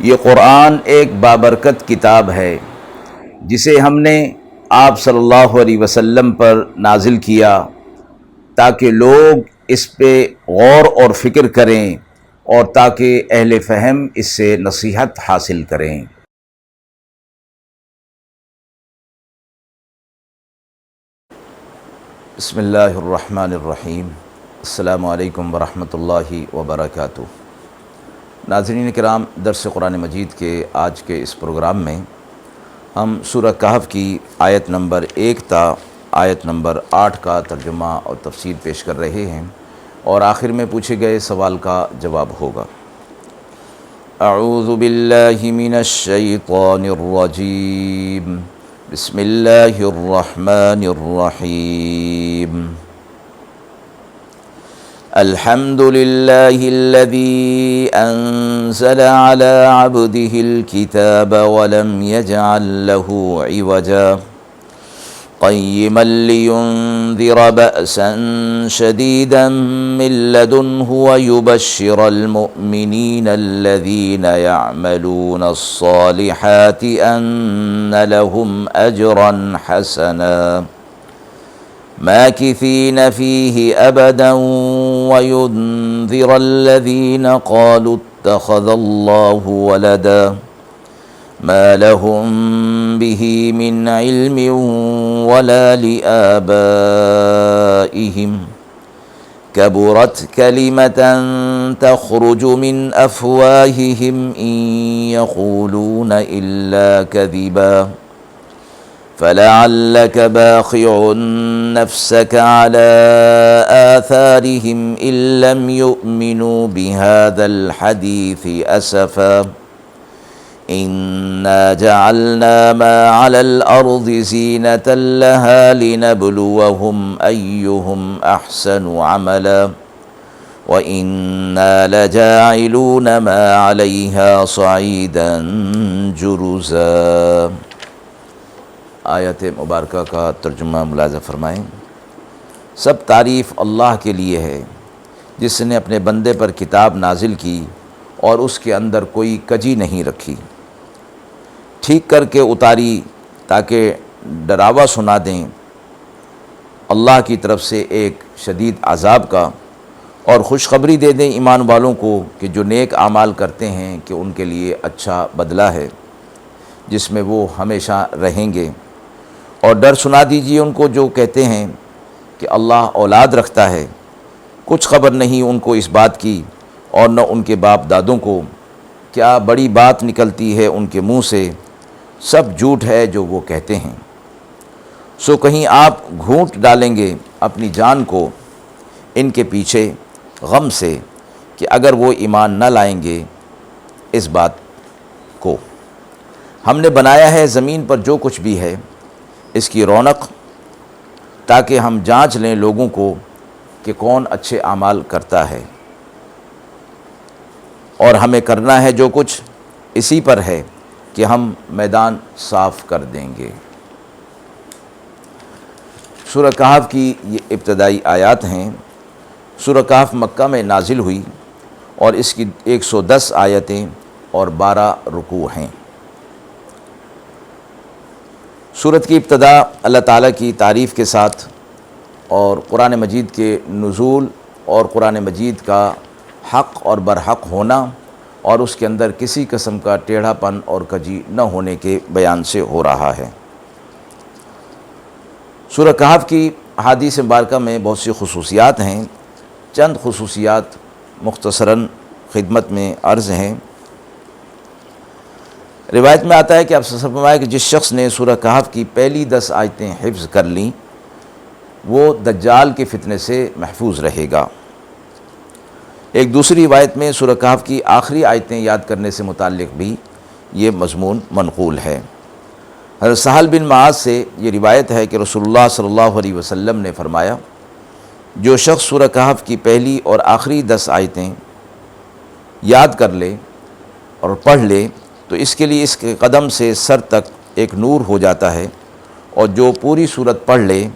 یہ قرآن ایک بابرکت کتاب ہے جسے ہم نے آپ صلی اللہ علیہ وسلم پر نازل کیا تاکہ لوگ اس پہ غور اور فکر کریں اور تاکہ اہل فہم اس سے نصیحت حاصل کریں۔ بسم اللہ الرحمن الرحیم۔ السلام علیکم ورحمۃ اللہ وبرکاتہ۔ ناظرین کرام، درس قرآن مجید کے آج کے اس پروگرام میں ہم سورہ کہف کی آیت نمبر 1 تا آیت نمبر 8 کا ترجمہ اور تفسیر پیش کر رہے ہیں، اور آخر میں پوچھے گئے سوال کا جواب ہوگا۔ اعوذ باللہ من الشیطان الرجیم، بسم اللہ الرحمن الرحیم۔ الحمد للہ الذی انزل على عبده الكتاب ولم يجعل له عوجا قیما لینذر بأسا شدیدا من لدنه ويبشر المؤمنین الذین يعملون الصالحات ان لهم اجرا حسنا ماکثین فیہ ابدا وینذر الذین قالوا اتخذ اللہ ولدا ما لهم به من علم ولا لآبائهم كبرت كلمة تخرج من أفواههم إن يقولون إلا كذبا فلعلك باخع نفسك على آثارهم إن لم يؤمنوا بهذا الحديث أسفا إنا جعلنا ما على الأرض زينة لها لنبلوهم أيهم أحسن عملا وإنا لجاعلون ما عليها صعيدا جرزا۔ آیت مبارکہ کا ترجمہ ملاحظہ فرمائیں۔ سب تعریف اللہ کے لیے ہے جس نے اپنے بندے پر کتاب نازل کی اور اس کے اندر کوئی کجی نہیں رکھی، ٹھیک کر کے اتاری تاکہ ڈراوا سنا دیں اللہ کی طرف سے ایک شدید عذاب کا، اور خوشخبری دے دیں ایمان والوں کو کہ جو نیک اعمال کرتے ہیں کہ ان کے لیے اچھا بدلہ ہے جس میں وہ ہمیشہ رہیں گے، اور ڈر سنا دیجیے ان کو جو کہتے ہیں کہ اللہ اولاد رکھتا ہے، کچھ خبر نہیں ان کو اس بات کی اور نہ ان کے باپ دادوں کو، کیا بڑی بات نکلتی ہے ان کے منہ سے، سب جھوٹ ہے جو وہ کہتے ہیں۔ سو کہیں آپ گھونٹ ڈالیں گے اپنی جان کو ان کے پیچھے غم سے کہ اگر وہ ایمان نہ لائیں گے اس بات کو۔ ہم نے بنایا ہے زمین پر جو کچھ بھی ہے اس کی رونق، تاکہ ہم جانچ لیں لوگوں کو کہ کون اچھے اعمال کرتا ہے، اور ہمیں کرنا ہے جو کچھ اسی پر ہے کہ ہم میدان صاف کر دیں گے۔ سورہ کہف کی یہ ابتدائی آیات ہیں۔ سورہ کہف مکہ میں نازل ہوئی اور اس کی 110 آیتیں اور 12 رکوع ہیں۔ سورت کی ابتدا اللہ تعالیٰ کی تعریف کے ساتھ اور قرآن مجید کے نزول اور قرآن مجید کا حق اور برحق ہونا اور اس کے اندر کسی قسم کا ٹیڑھا پن اور کجی نہ ہونے کے بیان سے ہو رہا ہے۔ سورہ کہف کی احادیث مبارکہ میں بہت سی خصوصیات ہیں، چند خصوصیات مختصراً خدمت میں عرض ہیں۔ روایت میں آتا ہے کہ آپ صلی اللہ علیہ وسلم فرمایا کہ جس شخص نے سورہ کہف کی پہلی 10 آیتیں حفظ کر لیں وہ دجال کے فتنے سے محفوظ رہے گا۔ ایک دوسری روایت میں سورہ کہف کی آخری آیتیں یاد کرنے سے متعلق بھی یہ مضمون منقول ہے۔ حضرت سہل بن معاذ سے یہ روایت ہے کہ رسول اللہ صلی اللہ علیہ وسلم نے فرمایا، جو شخص سورہ کہف کی پہلی اور آخری 10 آیتیں یاد کر لے اور پڑھ لے تو اس کے لیے اس کے قدم سے سر تک ایک نور ہو جاتا ہے، اور جو پوری سورت پڑھ لے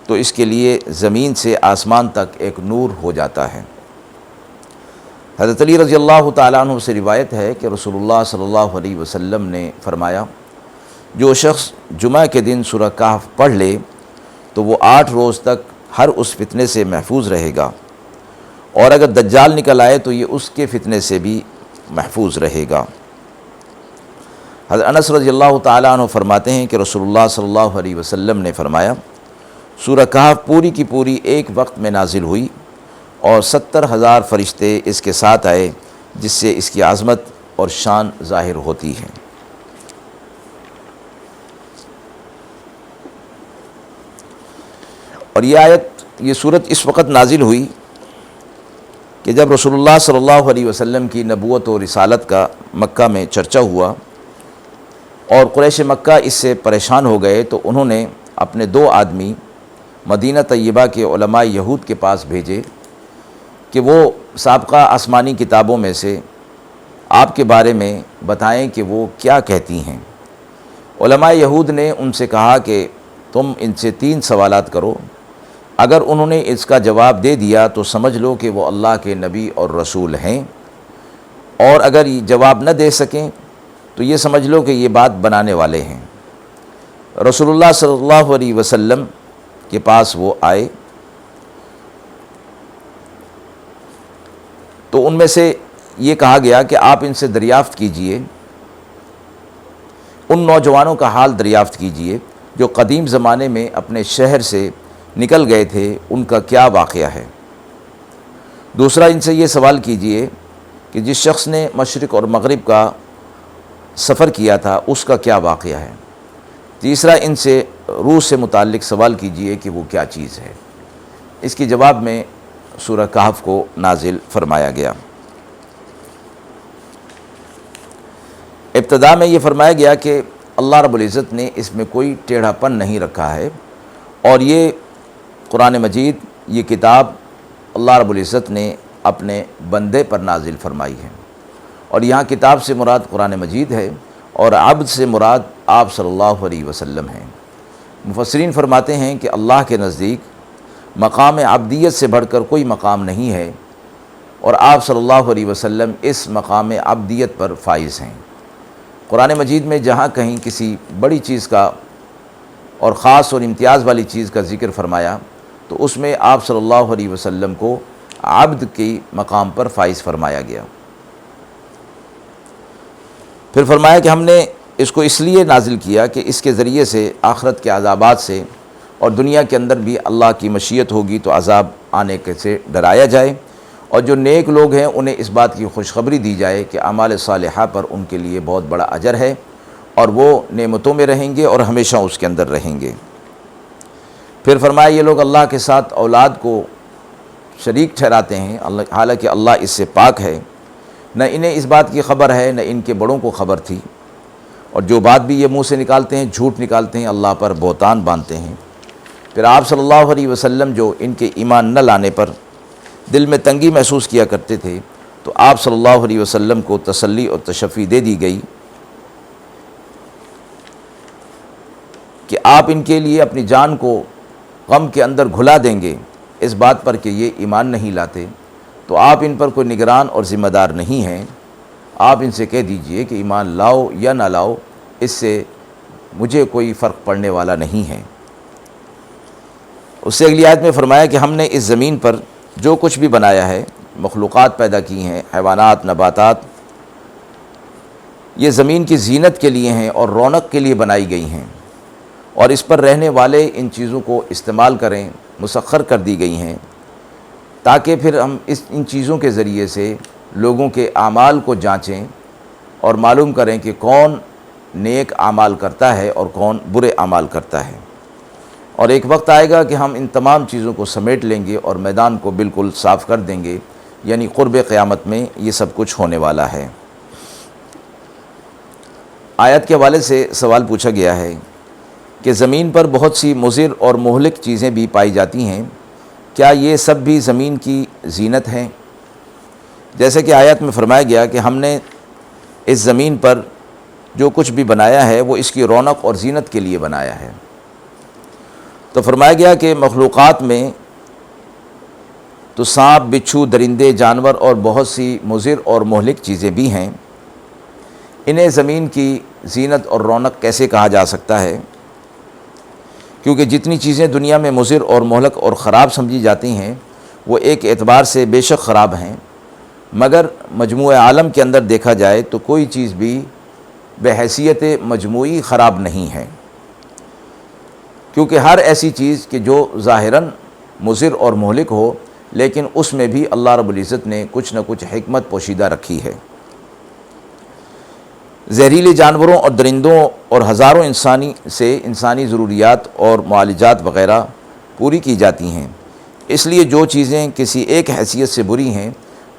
تو اس کے لیے زمین سے آسمان تک ایک نور ہو جاتا ہے۔ حضرت علی رضی اللہ تعالیٰ عنہ سے روایت ہے کہ رسول اللہ صلی اللہ علیہ وسلم نے فرمایا، جو شخص جمعہ کے دن سورہ کہف پڑھ لے تو وہ 8 روز تک ہر اس فتنے سے محفوظ رہے گا، اور اگر دجال نکل آئے تو یہ اس کے فتنے سے بھی محفوظ رہے گا۔ حضرت انس رضی اللہ تعالیٰ عنہ فرماتے ہیں کہ رسول اللہ صلی اللہ علیہ وسلم نے فرمایا، سورہ کہف پوری کی پوری ایک وقت میں نازل ہوئی اور 70,000 فرشتے اس کے ساتھ آئے، جس سے اس کی عظمت اور شان ظاہر ہوتی ہے۔ اور یہ صورت اس وقت نازل ہوئی کہ جب رسول اللہ صلی اللہ علیہ وسلم کی نبوت و رسالت کا مکہ میں چرچا ہوا اور قریش مکہ اس سے پریشان ہو گئے، تو انہوں نے اپنے 2 آدمی مدینہ طیبہ کے علماء یہود کے پاس بھیجے کہ وہ سابقہ آسمانی کتابوں میں سے آپ کے بارے میں بتائیں کہ وہ کیا کہتی ہیں۔ علماء یہود نے ان سے کہا کہ تم ان سے 3 سوالات کرو، اگر انہوں نے اس کا جواب دے دیا تو سمجھ لو کہ وہ اللہ کے نبی اور رسول ہیں، اور اگر یہ جواب نہ دے سکیں تو یہ سمجھ لو کہ یہ بات بنانے والے ہیں۔ رسول اللہ صلی اللہ علیہ وسلم کے پاس وہ آئے تو ان میں سے یہ کہا گیا کہ آپ ان سے دریافت کیجئے، ان نوجوانوں کا حال دریافت کیجئے جو قدیم زمانے میں اپنے شہر سے نکل گئے تھے، ان کا کیا واقعہ ہے۔ دوسرا، ان سے یہ سوال کیجئے کہ جس شخص نے مشرق اور مغرب کا سفر کیا تھا اس کا کیا واقعہ ہے۔ تیسرا، ان سے روح سے متعلق سوال کیجئے کہ وہ کیا چیز ہے۔ اس کے جواب میں سورہ کہف کو نازل فرمایا گیا۔ ابتدا میں یہ فرمایا گیا کہ اللہ رب العزت نے اس میں کوئی ٹیڑھا پن نہیں رکھا ہے، اور یہ قرآن مجید، یہ کتاب اللہ رب العزت نے اپنے بندے پر نازل فرمائی ہے، اور یہاں کتاب سے مراد قرآن مجید ہے اور عبد سے مراد آپ صلی اللہ علیہ وسلم ہیں۔ مفسرین فرماتے ہیں کہ اللہ کے نزدیک مقام عبدیت سے بڑھ کر کوئی مقام نہیں ہے، اور آپ صلی اللہ علیہ وسلم اس مقام عبدیت پر فائز ہیں۔ قرآن مجید میں جہاں کہیں کسی بڑی چیز کا اور خاص اور امتیاز والی چیز کا ذکر فرمایا تو اس میں آپ صلی اللہ علیہ وسلم کو عبد کی مقام پر فائز فرمایا گیا۔ پھر فرمایا کہ ہم نے اس کو اس لیے نازل کیا کہ اس کے ذریعے سے آخرت کے عذابات سے اور دنیا کے اندر بھی اللہ کی مشیت ہوگی تو عذاب آنے کے سے ڈرایا جائے، اور جو نیک لوگ ہیں انہیں اس بات کی خوشخبری دی جائے کہ اعمال صالحہ پر ان کے لیے بہت بڑا اجر ہے، اور وہ نعمتوں میں رہیں گے اور ہمیشہ اس کے اندر رہیں گے۔ پھر فرمایا یہ لوگ اللہ کے ساتھ اولاد کو شریک ٹھہراتے ہیں، حالانکہ اللہ اس سے پاک ہے، نہ انہیں اس بات کی خبر ہے نہ ان کے بڑوں کو خبر تھی، اور جو بات بھی یہ منہ سے نکالتے ہیں جھوٹ نکالتے ہیں، اللہ پر بہتان باندھتے ہیں۔ پھر آپ صلی اللہ علیہ وسلم جو ان کے ایمان نہ لانے پر دل میں تنگی محسوس کیا کرتے تھے، تو آپ صلی اللہ علیہ وسلم کو تسلی اور تشفی دے دی گئی کہ آپ ان کے لیے اپنی جان کو غم کے اندر گھلا دیں گے اس بات پر کہ یہ ایمان نہیں لاتے، تو آپ ان پر کوئی نگران اور ذمہ دار نہیں ہیں۔ آپ ان سے کہہ دیجئے کہ ایمان لاؤ یا نہ لاؤ، اس سے مجھے کوئی فرق پڑنے والا نہیں ہے۔ اس سے اگلی آیت میں فرمایا کہ ہم نے اس زمین پر جو کچھ بھی بنایا ہے، مخلوقات پیدا کی ہیں، حیوانات، نباتات، یہ زمین کی زینت کے لیے ہیں اور رونق کے لیے بنائی گئی ہیں، اور اس پر رہنے والے ان چیزوں کو استعمال کریں، مسخر کر دی گئی ہیں، تاکہ پھر ہم ان چیزوں کے ذریعے سے لوگوں کے اعمال کو جانچیں اور معلوم کریں کہ کون نیک اعمال کرتا ہے اور کون برے اعمال کرتا ہے۔ اور ایک وقت آئے گا کہ ہم ان تمام چیزوں کو سمیٹ لیں گے اور میدان کو بالکل صاف کر دیں گے، یعنی قرب قیامت میں یہ سب کچھ ہونے والا ہے۔ آیت کے حوالے سے سوال پوچھا گیا ہے کہ زمین پر بہت سی مضر اور مہلک چیزیں بھی پائی جاتی ہیں، کیا یہ سب بھی زمین کی زینت ہیں؟ جیسے کہ آیت میں فرمایا گیا کہ ہم نے اس زمین پر جو کچھ بھی بنایا ہے وہ اس کی رونق اور زینت کے لیے بنایا ہے۔ تو فرمایا گیا کہ مخلوقات میں تو سانپ، بچھو، درندے، جانور اور بہت سی مضر اور مہلک چیزیں بھی ہیں۔ انہیں زمین کی زینت اور رونق کیسے کہا جا سکتا ہے؟ کیونکہ جتنی چیزیں دنیا میں مضر اور مہلک اور خراب سمجھی جاتی ہیں وہ ایک اعتبار سے بے شک خراب ہیں، مگر مجموع عالم کے اندر دیکھا جائے تو کوئی چیز بھی بحیثیت مجموعی خراب نہیں ہے، کیونکہ ہر ایسی چیز کہ جو ظاہراً مضر اور مہلک ہو لیکن اس میں بھی اللہ رب العزت نے کچھ نہ کچھ حکمت پوشیدہ رکھی ہے۔ زہریلے جانوروں اور درندوں اور ہزاروں انسانی ضروریات اور معالجات وغیرہ پوری کی جاتی ہیں، اس لیے جو چیزیں کسی ایک حیثیت سے بری ہیں،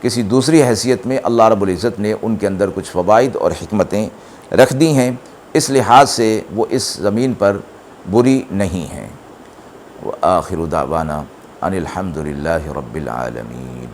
کسی دوسری حیثیت میں اللہ رب العزت نے ان کے اندر کچھ فوائد اور حکمتیں رکھ دی ہیں، اس لحاظ سے وہ اس زمین پر بری نہیں ہیں۔ وآخر دعوانا ان الحمد للہ رب العالمین۔